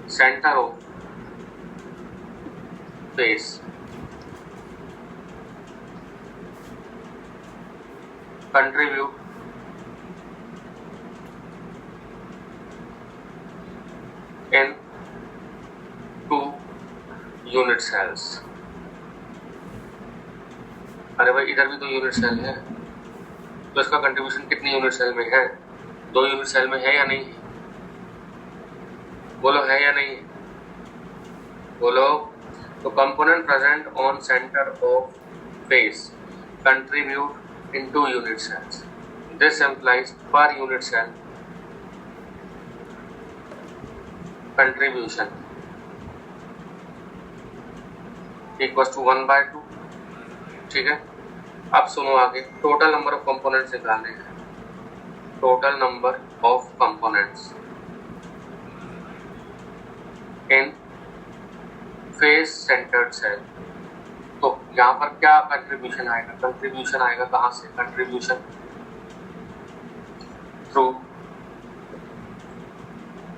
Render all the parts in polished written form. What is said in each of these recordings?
center of face contribute in two unit cells। अरे भाई इधर भी तो यूनिट सेल है, तो इसका कंट्रीब्यूशन कितनी यूनिट सेल में है? 2 यूनिट सेल में है या नहीं? बोलो है या नहीं? बोलो। तो component present on center of face contribute in 2 unit cells. This implies per unit cell contribution equal to 1/2। ठीक है, अब सुनो आगे। टोटल नंबर ऑफ कंपोनेंट्स निकालने हैं। Total number of components in face centered cell. तो यहाँ पर क्या कंट्रीब्यूशन आएगा? कंट्रीब्यूशन आएगा कहाँ से? Contribution through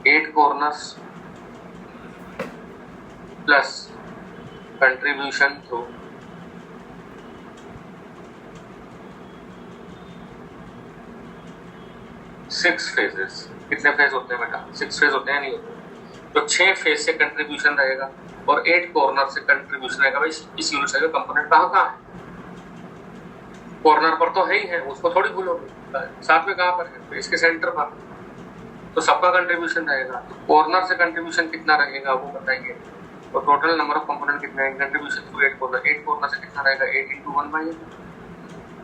8 corners plus contribution through 6 phases. कितने फेज होते हैं बेटा? 6 फेज होते हैं, नहीं होते? तो 6 फेज से कंट्रीब्यूशन रहेगा और 8 कॉर्नर से कंट्रीब्यूशन रहेगा। भाई इस यूनिट सेल का कंपोनेंट कहाँ है? कॉर्नर पर तो है ही है, उसको थोड़ी भूलोगे। साथ में कहाँ पर है? तो इसके सेंटर पर। तो सबका कंट्रीब्यूशन रहेगा। तो कॉर्नर से कंट्रीब्यूशन कितना रहेगा वो बताइए। तो टोटल नंबर ऑफ कंपोनेंट कितने हैं? Contribution through 8 corner. 8 कॉर्नर से कितना रहेगा? 8 × 1/8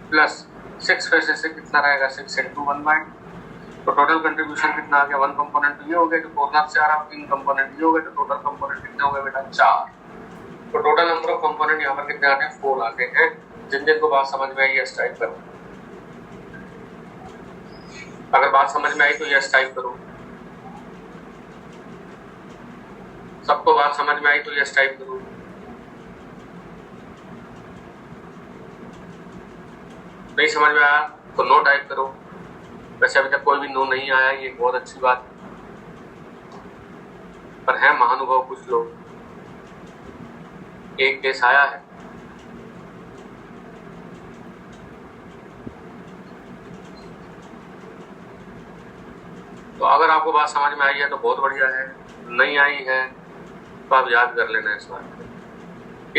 प्लस 6 फेसेस से कितना रहेगा? 6 × 1/8। तो टोटल कंट्रीब्यूशन कितना आ गया? 1 कंपोनेंट ये हो गया जो कॉर्नर से आ रहा, 3 कंपोनेंट ये हो गए, तो टोटल कंपोनेंट कितने हो गए बेटा? 4। तो टोटल नंबर ऑफ कंपोनेंट यहाँ पर कितने आते हैं? 4 आते हैं। जिन जिन को बात समझ में आई यस टाइप करो। अगर बात समझ में आई तो यस टाइप करो। सबको बात समझ में आई तो यस टाइप करो। नहीं समझ में आया तो नो टाइप करो। वैसे अभी तक कोई भी नो नहीं आया, ये बहुत अच्छी बात है। पर है महानुभाव कुछ लोग। एक केस आया है, तो अगर आपको बात समझ में आई है तो बहुत बढ़िया है, नहीं आई है तो आप याद कर लेना इस बात को।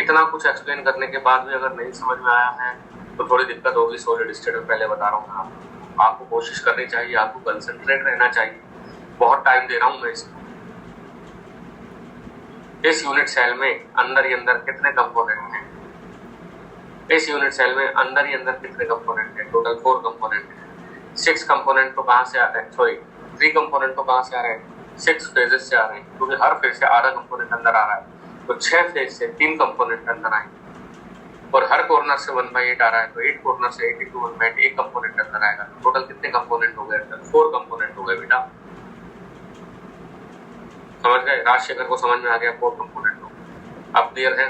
इतना कुछ एक्सप्लेन करने के बाद भी अगर नहीं समझ में आया है तो थोड़ी दिक्कत होगी। सॉलिड स्टेट में पहले बता रहा हूँ आपको कोशिश करनी चाहिए, आपको कंसंट्रेट रहना चाहिए। बहुत टाइम दे रहा हूँ मैं इसको। इस यूनिट सेल में अंदर ही अंदर कितने कंपोनेंट हैं? इस यूनिट सेल में अंदर ही अंदर कितने कंपोनेंट हैं? टोटल 4 कंपोनेंट हैं। 6 कंपोनेंट तो कहाँ से आ रहे हैं? सॉरी 3 कंपोनेंट तो कहाँ से आ रहे हैं? 6 फेजेस से आ रहे हैं, क्योंकि हर फेज से आधा कंपोनेंट अंदर आ रहा है। तो 6 फेज से 3 कंपोनेंट अंदर आएंगे और हर कॉर्नर से 1/8 आ रहा है, तो 8 कॉर्नर से 8 × 1/8 एक कंपोनेंट अंदर आएगा। टोटल कितने कंपोनेंट हो गए? 4 कंपोनेंट हो गए बेटा। समझ गए? राजशेखर को समझ में आ गया 4 कंपोनेंट हो गए। अब क्लियर है?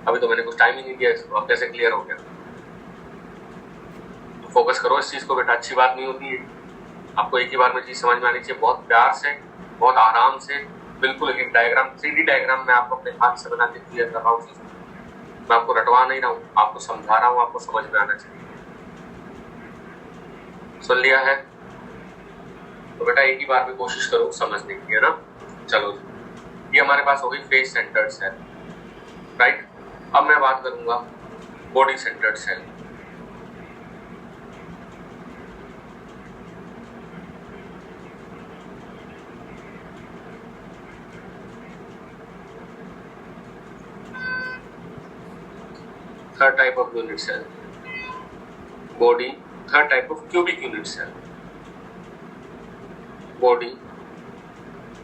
अभी तो मैंने कुछ टाइम ही नहीं दिया इसको, अब कैसे क्लियर हो गया? तो फोकस करो इस चीज को बेटा, अच्छी बात नहीं होती है। आपको एक ही बार में चीज समझ में आनी चाहिए। बहुत प्यार से, बहुत आराम से, बिल्कुल एक डायग्राम, 3D डायग्राम में आपको अपने हाथ से बना के क्लियर कर रहा हूँ। मैं आपको रटवा नहीं रहा हूँ, आपको समझा रहा हूँ, आपको समझ में आना चाहिए। सुन लिया है? तो बेटा एक ही बार में कोशिश करो समझने की, है ना? चलो, ये हमारे पास हो गई फेस सेंटर्ड सेल, राइट। अब मैं बात करूंगा body centered cell. Third type of unit cell, body. Third type of cubic unit cell, body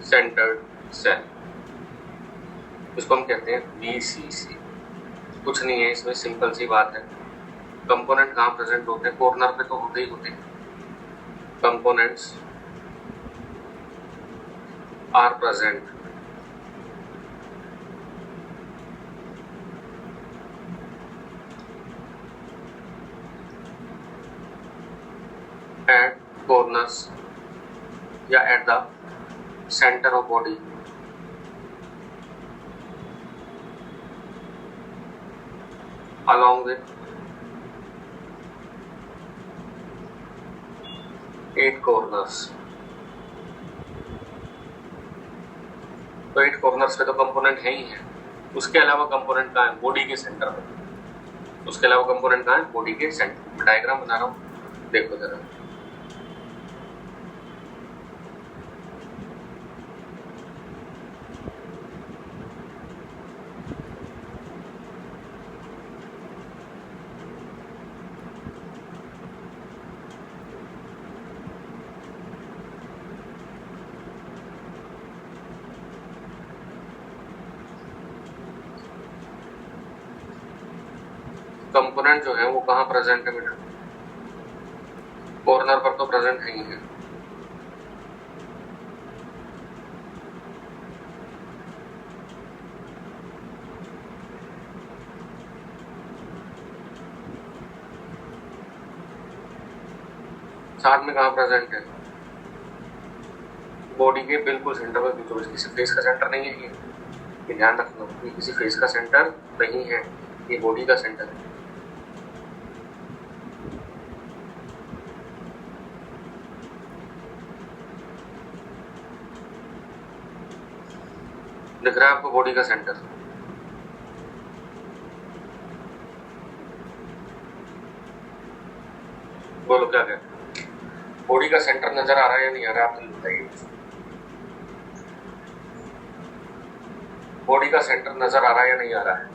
centered cell. इसको हम कहते हैं BCC। कुछ नहीं है इसमें, सिंपल सी बात है। कंपोनेंट कहाँ प्रेजेंट होते हैं? कॉर्नर पे तो होते ही होते हैं। Components are present at corners या at the center of body along with 8 corners। तो 8 कॉर्नर्स पे तो कंपोनेंट है ही है, उसके अलावा कंपोनेंट कहाँ है? बॉडी के सेंटर में। उसके अलावा कंपोनेंट कहाँ है? बॉडी के सेंटर। मैं डायग्राम बना रहा हूँ, देखो जरा। कंपोनेंट जो है वो कहाँ प्रेजेंट है बेटा? कॉर्नर पर तो प्रेजेंट है ही है। साथ में कहाँ प्रेजेंट है? बॉडी के बिल्कुल सेंटर में। बीचों बीच किसी फेस का सेंटर नहीं है ये ध्यान रखना, ये किसी फेस का सेंटर नहीं है, ये बॉडी का सेंटर है। दिख रहा है आपको बॉडी का सेंटर? बोलो क्या कहते हैं? बॉडी का सेंटर नजर आ रहा है या नहीं आ रहा है? आप मुझे बताइए। बॉडी का सेंटर नजर आ रहा है या नहीं आ रहा है?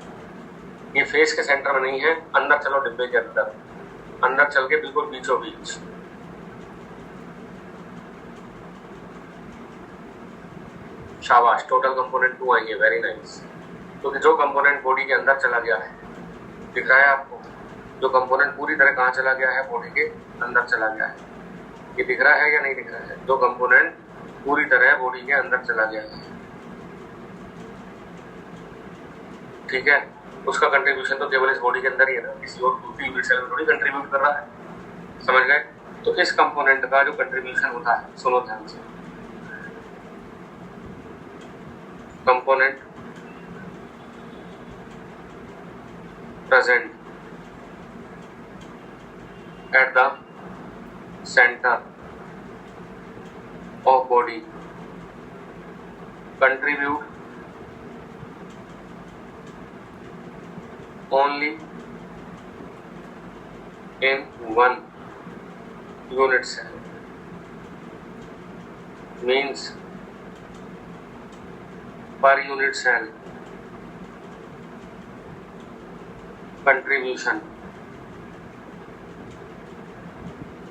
ये फेस के सेंटर में नहीं है। अंदर चलो डिब्बे के अंदर, अंदर चल के बिल्कुल बीचों बीच। शाबाश, टोटल कंपोनेंट 2 आएंगे, वेरी नाइस। क्योंकि जो कंपोनेंट बॉडी के अंदर चला गया है, दिख रहा है आपको? जो कंपोनेंट पूरी तरह कहाँ चला गया है? बॉडी के अंदर चला गया है। ये दिख रहा है या नहीं दिख रहा है? जो कंपोनेंट पूरी तरह बॉडी के अंदर चला गया है, ठीक है, उसका कंट्रीब्यूशन तो केवल इस बॉडी के अंदर ही है ना, किसी और दूसरी यूनिट सेल में थोड़ी कंट्रीब्यूट कर रहा है। समझ गए? तो इस कंपोनेंट का जो कंट्रीब्यूशन होता है, सुनो ध्यान से, component present at the center of body contribute only in one unit cell, means per unit cell contribution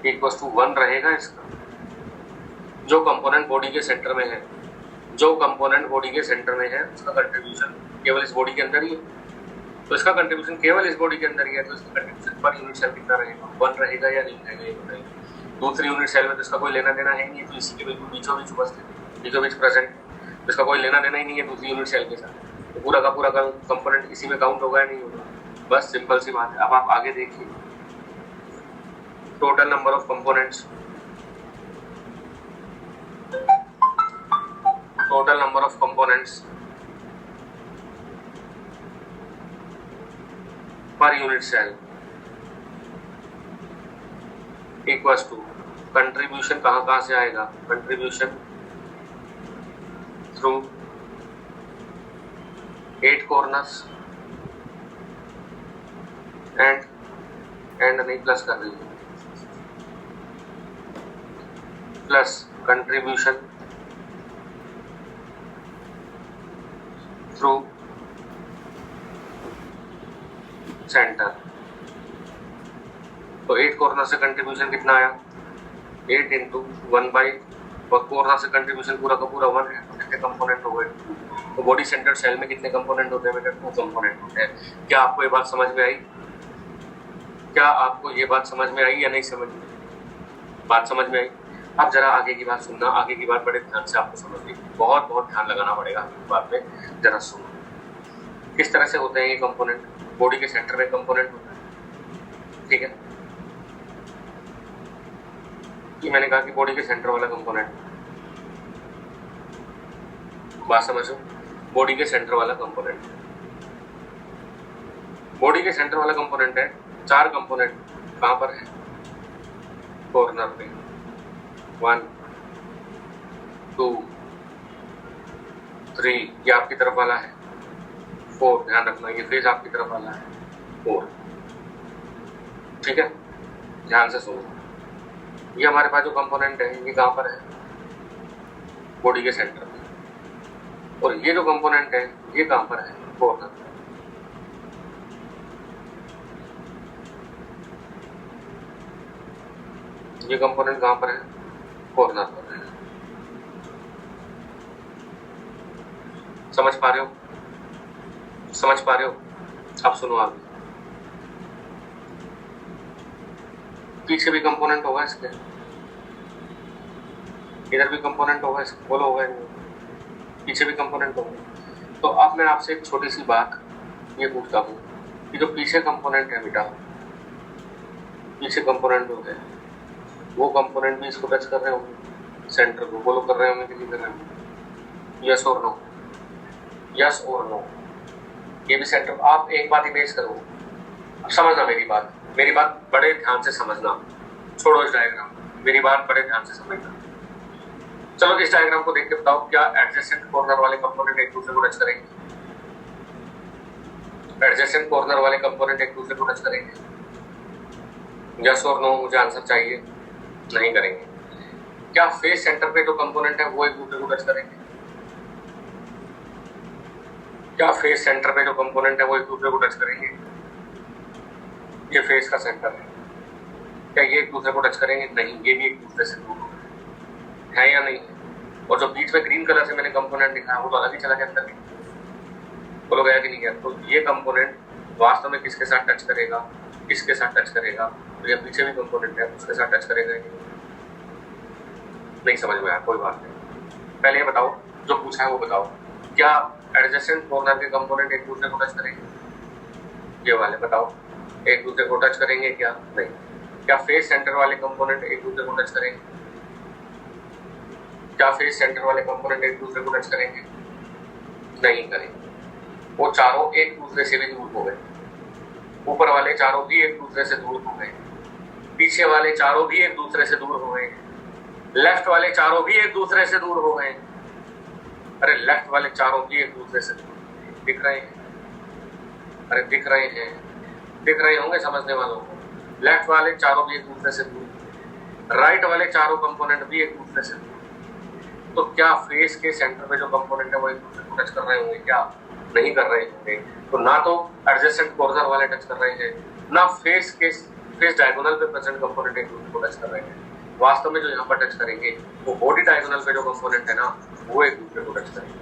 equal to 1 रहेगा इसका। जो कंपोनेंट बॉडी के सेंटर में है, जो कंपोनेंट बॉडी के सेंटर में है, उसका कंट्रीब्यूशन केवल इस बॉडी के अंदर ही है, तो इसका कंट्रीब्यूशन केवल इस बॉडी के अंदर ही है, तो इसका कंट्रीब्यूशन पर यूनिट सेल कितना रहेगा? 1 रहेगा या नहीं रहेगा? ये बताइए। दूसरी यूनिट सेल में तो इसका कोई लेना देना है नहीं, तो इसी के बिल्कुल बीचों बीच उपस्थित, बीचों बीच प्रेजेंट, तो इसका कोई लेना देना ही नहीं है दूसरी यूनिट सेल के साथ, तो पूरा का पूरा कंपोनेंट इसी में काउंट होगा या नहीं होगा? बस सिंपल सी बात है। अब आप आगे देखिए, total number of components, total number of components per unit cell equals to contribution कहां कहां से आएगा? कंट्रीब्यूशन थ्रू 8 कॉर्नर्स एंड नहीं प्लस कर रही है, प्लस कंट्रीब्यूशन थ्रू सेंटर। तो 8 कॉर्नर से कंट्रीब्यूशन कितना आया? 8 इंटू 1/, और कॉर्नर से कंट्रीब्यूशन पूरा का पूरा 1 है, तो कितने कंपोनेंट हो गए? तो बॉडी सेंटर सेल में कितने कंपोनेंट होते हैं बेटा? 2 कंपोनेंट होते हैं। क्या आपको ये बात समझ में आई? क्या आपको ये बात समझ में आई या नहीं समझ में? बात समझ में आई? अब जरा आगे की बात सुनना, आगे की बात बड़े ध्यान से आपको समझनी, बहुत बहुत ध्यान लगाना पड़ेगा बात में। जरा सुनो किस तरह से होते हैं ये कंपोनेंट। बॉडी के सेंटर में कंपोनेंट होता है, ठीक है, ये मैंने कहा कि बॉडी के सेंटर वाला कंपोनेंट, बात समझो, बॉडी के सेंटर वाला कंपोनेंट। बॉडी के सेंटर वाला कंपोनेंट है, 4 कंपोनेंट कहां पर है? कॉर्नर पे। 1 2 3 ये आपकी तरफ वाला है, 4 ध्यान रखना ये फेस आपकी तरफ वाला है, 4। ठीक है, ध्यान से सुनो। ये हमारे पास जो कंपोनेंट है ये कहां पर है? बॉडी के सेंटर में। और ये जो कंपोनेंट है ये कहां पर है? कॉर्नर पे। ये कंपोनेंट कहां पर है? कॉर्नर पर है। समझ पा रहे हो? समझ पा रहे हो? अब सुनो आगे। पीछे भी कंपोनेंट होगा इसके, इधर भी कंपोनेंट होगा इसके, बोलो होगा नहीं? पीछे भी कंपोनेंट होगा। तो अब मैं आपसे एक छोटी सी बात ये पूछता हूँ कि जो पीछे कंपोनेंट है बेटा, पीछे कंपोनेंट होते हैं, वो कंपोनेंट भी इसको टच कर रहे होंगे सेंटर को, बोलो कर रहे होंगे कि नहीं कर रहे होंगे? यस और नो? यस और नो? ये भी सेंटर। आप एक बात इमेज करो, अब समझना मेरी बात बड़े ध्यान से समझना, छोड़ो इस डायग्राम, मेरी बात बड़े ध्यान से समझना। चलो इस डायग्राम को देख के बताओ, क्या एडजेसेंट कॉर्नर वाले कंपोनेंट एक दूसरे को टच करेंगे? एडजेसेंट कॉर्नर वाले कंपोनेंट एक दूसरे को टच करेंगे? यस और नो मुझे आंसर चाहिए। नहीं करेंगे। क्या फेस सेंटर पे जो कंपोनेंट है वो एक दूसरे को टच करेंगे? क्या फेस सेंटर पे जो कंपोनेंट है वो एक दूसरे को टच करेंगे? ये फेस का सेंटर है, क्या ये एक दूसरे को टच करेंगे? नहीं, ये भी एक दूसरे से दूर है या नहीं? और जो बीच में ग्रीन कलर से मैंने कंपोनेंट दिखाया वो तो अलग ही चला गया अंदर, बोलो गया कि नहीं गया? तो ये कंपोनेंट वास्तव में किसके साथ टच करेगा? किसके साथ टच करेगा? तो ये पीछे भी कंपोनेंट है, उसके साथ टच करेगा? नहीं समझ में आया? कोई बात नहीं। पहले ये बताओ, जो पूछा है वो बताओ, क्या एडजेसेंट कॉर्नर के कंपोनेंट एक दूसरे को टच करेंगे? ये वाले बताओ, एक दूसरे को टच करेंगे क्या? नहीं। क्या फेस सेंटर वाले कंपोनेंट एक दूसरे को टच करेंगे? क्या फेस सेंटर वाले कंपोनेंट एक दूसरे को टच करेंगे? नहीं करेंगे। वो चारों एक दूसरे से भी दूर हो गए। ऊपर वाले चारों भी एक दूसरे से दूर हो गए, पीछे वाले चारों भी एक दूसरे से दूर हो गए, लेफ्ट वाले चारों भी एक दूसरे से दूर हो गए। अरे लेफ्ट वाले चारों भी एक दूसरे से दूर दिख रहे हैं? अरे दिख रहे हैं, दिख रहे होंगे समझने वालों को। लेफ्ट वाले चारों भी एक दूसरे से दूर, राइट वाले चारों कंपोनेंट भी एक दूसरे से दूर। तो क्या फेस के सेंटर पे जो कंपोनेंट है वो एक दूसरे को टच कर रहे होंगे? क्या नहीं कर रहे होंगे? तो ना तो एडजेसेंट कॉर्नर वाले टच कर रहे हैं, ना फेस डायगोनल पे प्रेजेंट कंपोनेंट एक दूसरे को टच कर रहे हैं। वास्तव में जो यहाँ पर टच करेंगे वो बॉडी डायगोनल पे जो कंपोनेंट है ना वो एक दूसरे को टच करेंगे।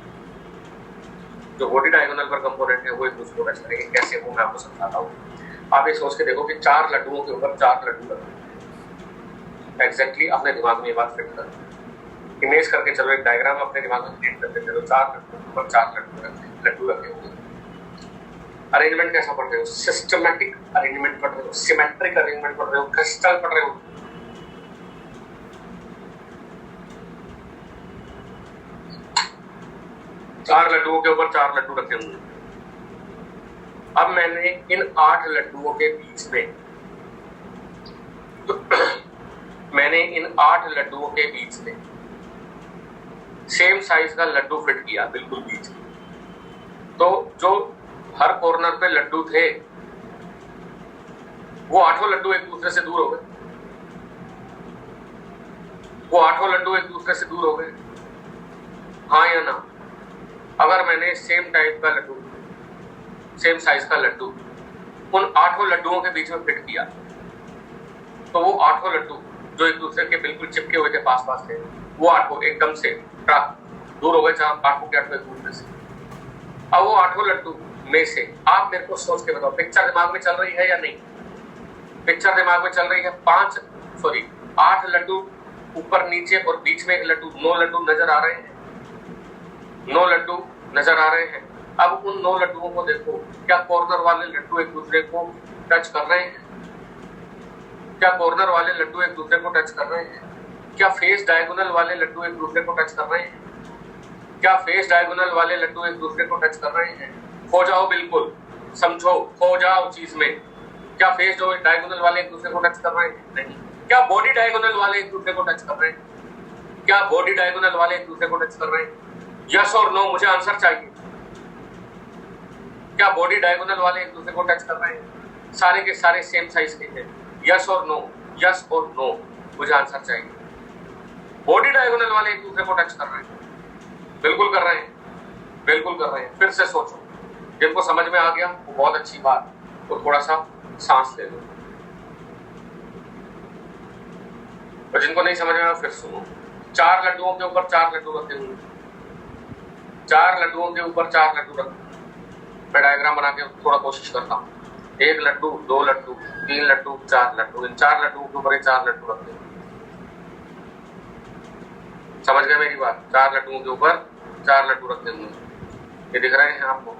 जो बॉडी डायगोनल पर कंपोनेंट है वो एक दूसरे को टच करेंगे। कैसे, वो मैं आपको समझाता हूँ। आप ये सोच के देखो कि 4 लड्डुओं के ऊपर 4 लड्डू रखे। एग्जैक्टली अपने दिमाग में ये बात फिट करो, इमेज करके चलो, एक डायग्राम अपने दिमाग में क्रिएट करके चलो। 4 लड्डुओं के ऊपर 4 लड्डू रखे होंगे। अरेंजमेंट कैसा पढ़ रहे हो? सिस्टमैटिक अरेंजमेंट पढ़ रहे हो, सिमेट्रिक अरेंजमेंट पढ़ रहे हो, क्रिस्टल पढ़ रहे हो? 4 लड्डुओं के ऊपर 4 लड्डू रखे होंगे। अब मैंने इन 8 लड्डुओं के बीच में सेम साइज का लड्डू फिट किया, बिल्कुल बीच में। तो जो हर कॉर्नर पे लड्डू थे वो 8 लड्डू एक दूसरे से दूर हो गए। वो 8 लड्डू एक दूसरे से दूर हो गए, हाँ या ना? अगर मैंने सेम टाइप का लड्डू, सेम साइज का लड्डू उन 8 लड्डुओं के बीच में फिट किया, तो वो 8 लड्डू जो एक दूसरे के बिल्कुल चिपके हुए थे, पास पास थे, वो 8 एकदम से दूर हो गए, 8 के 8 एक दूसरे से। अब वो 8 लड्डू में से आप मेरे को सोच के बताओ, पिक्चर दिमाग में चल रही है या नहीं? पिक्चर दिमाग में चल रही है। 8 लड्डू ऊपर नीचे और बीच में एक लड्डू, 9 लड्डू नजर आ रहे हैं। 9 लड्डू नजर आ रहे हैं। अब उन 9 लड्डुओं को देखो, क्या कॉर्नर वाले लड्डू एक दूसरे को टच कर रहे हैं? क्या कॉर्नर वाले लड्डू एक दूसरे को टच कर रहे हैं? क्या फेस डायगोनल वाले लड्डू एक दूसरे को टच कर रहे हैं? क्या फेस डायगोनल वाले लड्डू एक दूसरे को टच कर रहे हैं? हो जाओ बिल्कुल, समझो, खो जाओ चीज में। क्या फेस जो डायगोनल वाले एक दूसरे को टच कर रहे हैं? नहीं। क्या बॉडी डायगोनल वाले एक दूसरे को टच कर रहे हैं? क्या बॉडी डायगोनल वाले एक दूसरे को टच कर रहे हैं? यस और नो, मुझे आंसर चाहिए। क्या बॉडी डायगोनल वाले एक दूसरे को टच कर रहे हैं? सारे के सारे सेम साइज के हैं। यस और नो, यस और नो, मुझे आंसर चाहिए। बॉडी डायगोनल वाले एक दूसरे को टच कर रहे हैं? बिल्कुल कर रहे हैं, बिल्कुल कर रहे हैं। फिर से सोचो, जिनको समझ में आ गया वो बहुत अच्छी बात, तो थोड़ा सा सांस ले लो, और जिनको नहीं समझ में आया फिर सुनो। 4 लड्डुओं के ऊपर 4 लड्डू रखे हुए, 4 लड्डुओं के ऊपर 4 लड्डू रखे। मैं डायग्राम बना के थोड़ा कोशिश करता हूँ। 1 लड्डू, 2 लड्डू, 3 लड्डू, 4 लड्डू। इन 4 लड्डुओं के ऊपर 4 लड्डू रखे। समझ गए मेरी बात? 4 लड्डुओं के ऊपर 4 लड्डू रखे हुए, ये दिख रहे हैं आपको?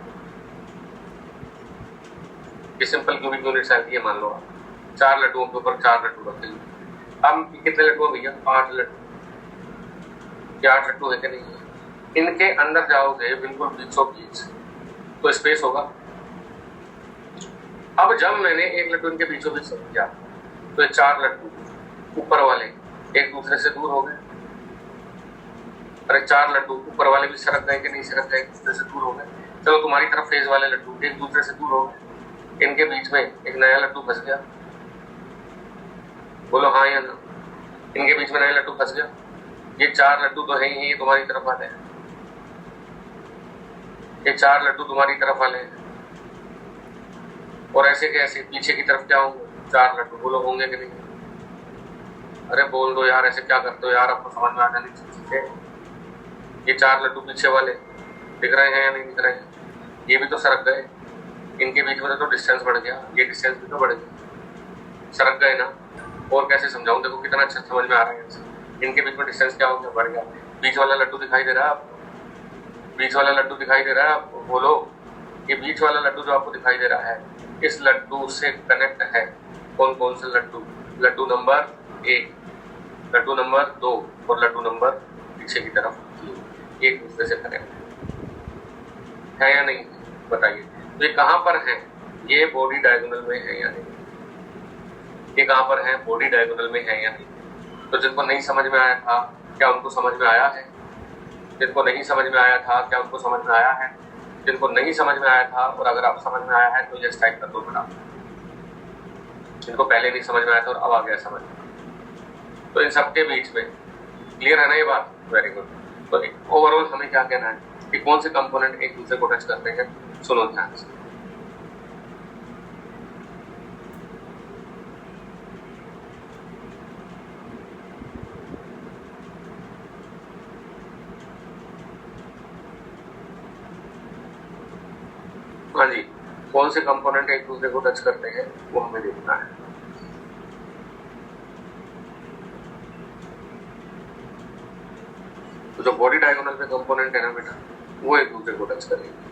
ये सिंपल क्यूबिक यूनिट्स आती है, मान लो आप 4 लड्डुओं के ऊपर 4 लड्डू रखे हुए। अब कितने लड्डू है भैया? 8 लड्डू। ये 8 लड्डू है कि नहीं है? इनके अंदर जाओगे बिल्कुल बीचों बीच, तो स्पेस होगा। अब जब मैंने 1 लड्डू इनके बीचों बीच रख दिया, तो ये 4 लड्डू ऊपर वाले एक दूसरे से दूर हो गए। अरे 4 लड्डू ऊपर वाले भी सरक गए कि नहीं सरक गए? एक दूसरे से दूर हो गए। चलो तुम्हारी तरफ फेज वाले लड्डू एक दूसरे से दूर हो गए, इनके बीच में एक नया लड्डू फंस गया। बोलो हाँ या ना? इनके बीच में नया लड्डू फंस गया। ये 4 लड्डू तो है ही, ये तुम्हारी तरफ वाले हैं। ये 4 लड्डू तुम्हारी तरफ वाले हैं, और ऐसे के ऐसे पीछे की तरफ क्या होंगे? 4 लड्डू। बोलो होंगे कि नहीं? अरे बोल दो यार, ऐसे क्या करते हो यार, आपको समझ में आ जानी चाहिए। ये 4 लड्डू पीछे वाले दिख रहे हैं या नहीं दिख रहे हैं? ये भी तो सरक गए, इनके बीच में तो डिस्टेंस बढ़ गया, ये डिस्टेंस भी तो बढ़ गया, सरक गए ना। और कैसे समझाऊं? देखो कितना अच्छा समझ में आ रहा है। इनके बीच में डिस्टेंस क्या हो गया? बढ़ गया। बीच वाला लड्डू दिखाई दे रहा है आपको? बीच वाला लड्डू दिखाई दे रहा है आपको? बोलो, ये बीच वाला लड्डू जो आपको दिखाई दे रहा है, इस लड्डू से कनेक्ट है कौन कौन से लड्डू? लड्डू नंबर 1, लड्डू नंबर 2 और लड्डू नंबर पीछे की तरफ 3, एक दूसरे से कनेक्ट है या नहीं? बताइए। तो ये कहां पर है? ये बॉडी डायगोनल में है या नहीं? ये कहां पर है? बॉडी डायगोनल में है या नहीं? तो जिनको नहीं समझ में आया था, क्या उनको समझ में आया है? जिनको नहीं समझ में आया था, क्या उनको समझ में आया है? जिनको नहीं समझ में आया था, और अगर आप समझ में आया है तो ये टाइप कर दो बना। जिनको पहले नहीं समझ में आया था और अब आ गया समझ में, तो इन सबके बीच में क्लियर है ना ये बात? Very good. तो ओवरऑल हमें क्या कहना है कि कौन से कंपोनेंट एक दूसरे को टच करते हैं? सुनो ध्यान से। हाँ जी, कौन से कंपोनेंट एक दूसरे को टच करते हैं वो हमें देखना है। तो जो बॉडी डायगोनल पे कंपोनेंट है ना बेटा, वो एक दूसरे को टच करेंगे।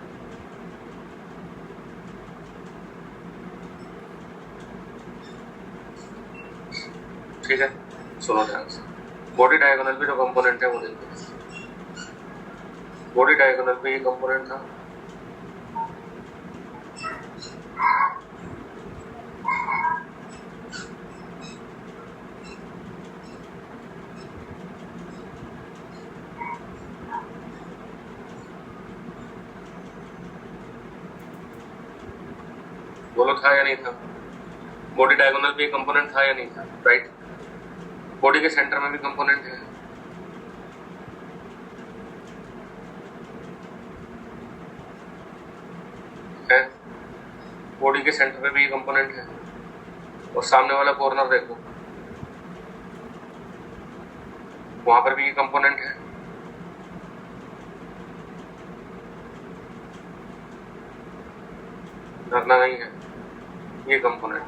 ठीक है, सुनो ध्यान से। बॉडी डायगोनल पे जो कंपोनेंट है वो देखते हैं। बॉडी डायगोनल पे ये कंपोनेंट था, बोलो था या नहीं था? बॉडी डायगोनल पे कंपोनेंट था या नहीं था? राइट। बॉडी के सेंटर में भी कंपोनेंट है। बॉडी के सेंटर में भी कंपोनेंट है, और सामने वाला कॉर्नर देखो, वहां पर भी ये कंपोनेंट है। डरना नहीं है, ये कंपोनेंट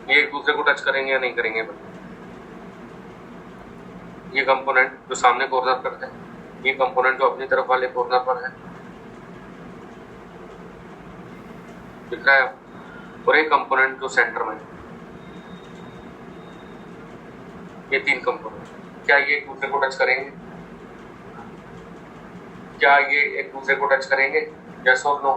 ये एक दूसरे को टच करेंगे या नहीं करेंगे? ये कंपोनेंट जो सामने कॉर्नर पर है, ये कंपोनेंट जो अपनी तरफ वाले कॉर्नर पर है, दिख रहा है? और एक कंपोनेंट जो सेंटर में, ये 3 कंपोनेंट, क्या ये एक दूसरे को टच करेंगे? क्या ये एक दूसरे को टच करेंगे? यस और नो?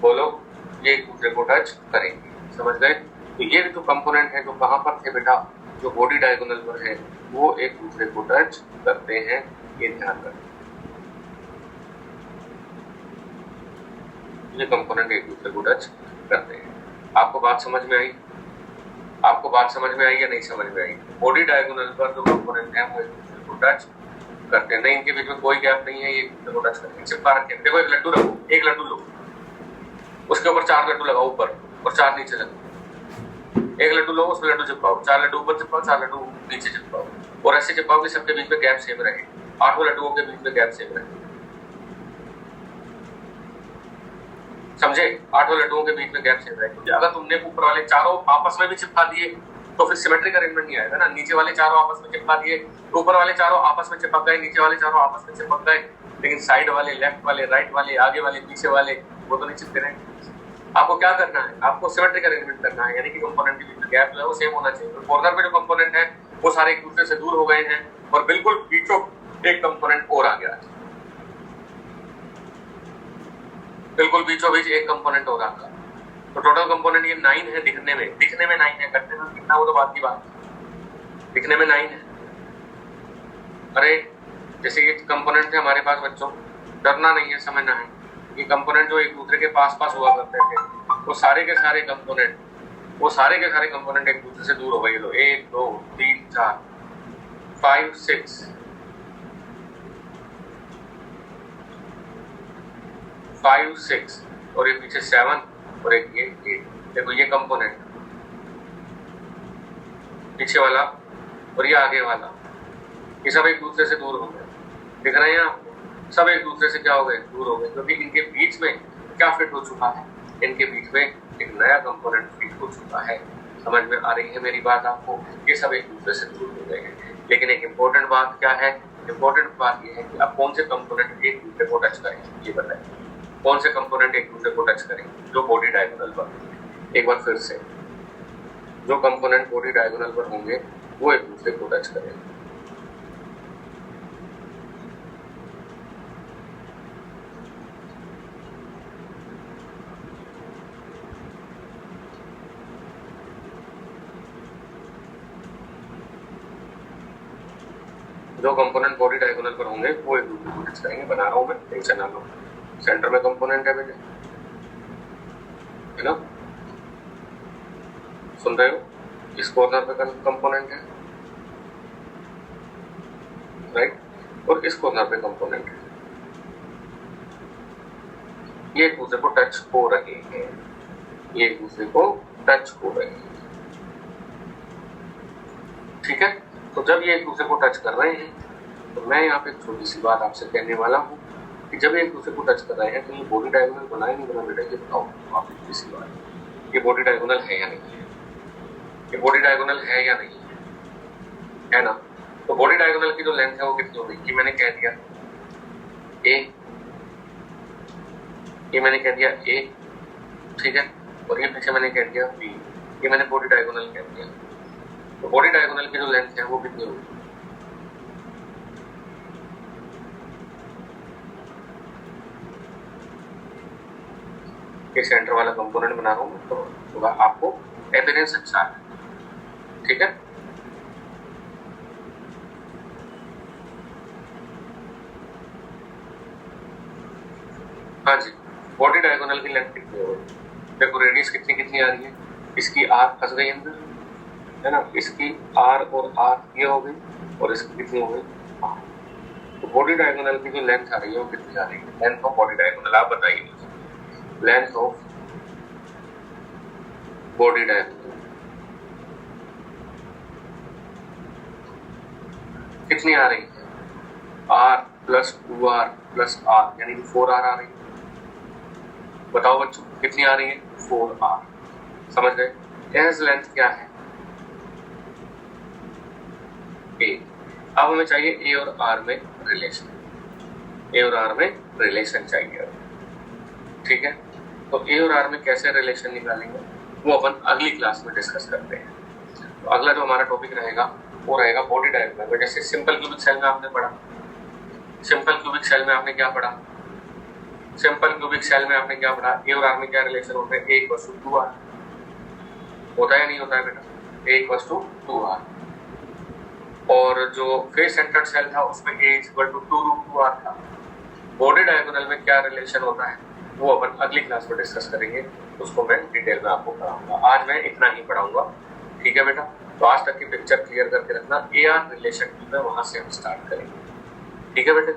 वो लोग ये एक दूसरे को टच करेंगे। समझ गए? तो ये जो कंपोनेंट है जो कहाँ पर थे बेटा, जो बॉडी डायगोनल पर है, वो एक दूसरे को टच करते हैं, ये ध्यान रखें। ये कंपोनेंट एक दूसरे को टच करते हैं। आपको बात समझ में आई? आपको बात समझ में आई या नहीं समझ में आई? बॉडी डायगोनल पर जो कंपोनेंट है वो एक दूसरे को टच करते हैं, नहीं इनके बीच में कोई गैप नहीं है, ये एक दूसरे को टच करते हैं, चिपका रखे हैं। देखो एक लड्डू रखो, एक लड्डू लो, उसके ऊपर 4 लड्डू लगाओ ऊपर और 4 नीचे लगाओ। एक लड्डू लो, उसमें लड्डू चिपकाओ, 4 लड्डू ऊपर चिपकाओ, 4 लड्डू नीचे चिपकाओ, और ऐसे चिपकाओ कि सबके बीच में गैप सेम रहे, 8 लड्डुओं के बीच में गैप सेम रहे। समझे? 8 लड्डुओं के बीच में गैप सेम रहे, क्योंकि अगर तुमने ऊपर वाले चारों आपस में भी चिपका दिए तो फिर सिमेट्रिक अरेंजमेंट नहीं आएगा ना। नीचे वाले चारों आपस में चिपका दिए तो ऊपर वाले चारों आपस में चिपक गए, नीचे वाले चारों आपस में चिपक गए, लेकिन साइड वाले, लेफ्ट वाले, राइट वाले, आगे वाले, पीछे वाले, वो तो नहीं चिपके रहेंगे। आपको क्या करना है? आपको सिमेट्रिक अरेंजमेंट करना है, यानी कि कंपोनेंट के बीच में गैप जो है वो सेम होना चाहिए। तो कॉर्नर पे जो कंपोनेंट है वो सारे एक दूसरे से दूर हो गए हैं और बिल्कुल बीचों एक कंपोनेंट और आ गया है, बिल्कुल बीचों बीच एक कंपोनेंट और आ गया। तो टोटल कंपोनेंट ये 9 है दिखने में 9 है, करने में कितना वो तो बात की बात, दिखने में 9 है। अरे जैसे ये कंपोनेंट थे हमारे पास बच्चों, डरना नहीं है, समझना है। ये कंपोनेंट जो एक दूसरे के पास पास हुआ करते थे, वो सारे के सारे कंपोनेंट एक दूसरे से दूर हो गए। तो 1 2 3 4 5 6 5 6 और ये पीछे 7 और एक ये 8। देखो ये कंपोनेंट पीछे वाला और ये आगे वाला, ये सब एक दूसरे से दूर हो गए। दिख रहे हैं आपको? सब एक दूसरे से क्या हो गए? दूर हो गए, क्योंकि इनके बीच में क्या फिट हो चुका है? इनके बीच में एक नया कंपोनेंट फिट हो चुका है। समझ में आ रही है मेरी बात आपको? ये सब एक दूसरे से दूर हो गए हैं। लेकिन एक इम्पोर्टेंट बात क्या है? इम्पोर्टेंट बात ये है कि अब कौन से कंपोनेंट एक दूसरे को टच करेंगे, ये बताइए। कौन से कंपोनेंट एक दूसरे को टच करेंगे? जो बॉडी डायगोनल पर। एक बार फिर से, जो कंपोनेंट बॉडी डायगोनल पर होंगे वो एक दूसरे को टच करेंगे। जो कंपोनेंट बॉडी डायगोनल पर होंगे वो एक दूसरे को टच करेंगे। बना रहा हूं मैं, टेंशन ना लो। सेंटर में कंपोनेंट है बेटे, है ना? सुन रहे हो? इस कॉर्नर पे कंपोनेंट है, राइट, और इस कॉर्नर पे कंपोनेंट है। ये एक दूसरे को टच हो रहे हैं, ये एक दूसरे को टच हो रहे हैं। ठीक है? तो जब ये एक दूसरे को टच कर रहे हैं तो मैं यहाँ पे छोटी सी बात आपसे कहने वाला हूँ कि जब ये एक दूसरे को टच कर रहे हैं तो ये बॉडी डायगोनल बना ही नहीं बना बेटा, ये बताओ आप छोटी सी बात, ये बॉडी डायगोनल है या नहीं है? ये बॉडी डायगोनल है या नहीं है ना? तो बॉडी डायगोनल की जो लेंथ है वो कितनी होगी? ये मैंने कह दिया ए, ये मैंने कह दिया ए, ठीक है, और ये पीछे मैंने कह दिया बी, ये मैंने बॉडी डायगोनल कह दिया। तो बॉडी डायगोनल की जो लेंथ है वो कितनी होगी? ये सेंटर वाला कंपोनेंट बना रहा हूँ तो आपको एविडेंस अच्छा है, ठीक है? हाँ जी, बॉडी डायगोनल की लेंथ कितनी होगी? देखो रेडियस कितनी कितनी आ रही है, इसकी आर फंस गई अंदर, है ना, इसकी आर और आर ये हो गई, और इसकी कितनी हो गई? आर। तो बॉडी डायगोनल की जो लेंथ आ रही है वो कितनी आ रही है? लेंथ ऑफ बॉडी डायगोनल आप बताइए मुझे। लेंथ ऑफ बॉडी डायगोनल कितनी आ रही है? Are plus 2r plus are, यानी कि 4r आ रही है। बताओ बच्चों कितनी आ रही है? 4r। समझ गए? एज लेंथ क्या है? ए। अब हमें चाहिए ए और आर में रिलेशन, ए और आर में रिलेशन चाहिए, ठीक है? तो ए और आर में कैसे रिलेशन निकालेंगे वो अपन अगली क्लास में डिस्कस करते हैं। तो अगला जो हमारा टॉपिक रहेगा वो रहेगा बॉडी डायग्राम। जैसे सिंपल क्यूबिक सेल में आपने पढ़ा, सिंपल क्यूबिक सेल में आपने क्या पढ़ा? सिंपल क्यूबिक सेल में आपने क्या पढ़ा, ए और आर में क्या रिलेशन होता है, ए इक्वल टू 2r होता है या नहीं होता है बेटा, ए इक्वल टू 2r। और जो फेस सेंटर्ड सेल था उसमें ए इक्वल टू 2√2r था। बॉडी डायगोनल में क्या रिलेशन होता है वो अपन अगली क्लास में डिस्कस करेंगे, उसको मैं डिटेल में आपको पढ़ाऊंगा। आज मैं इतना ही पढ़ाऊंगा, ठीक है बेटा। तो आज तक की पिक्चर क्लियर करके रखना, ए आर रिलेशन में वहां से हम स्टार्ट करेंगे, ठीक है बेटे।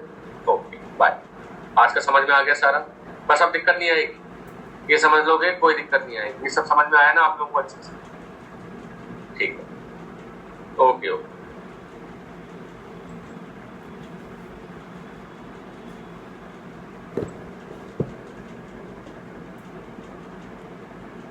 Okay bye. आज का समझ में आ गया सारा, बस अब दिक्कत नहीं आएगी, ये समझ लोगे कोई दिक्कत नहीं आएगी। ये सब समझ में आया ना आप लोगों को अच्छे से, ठीक है। Okay okay.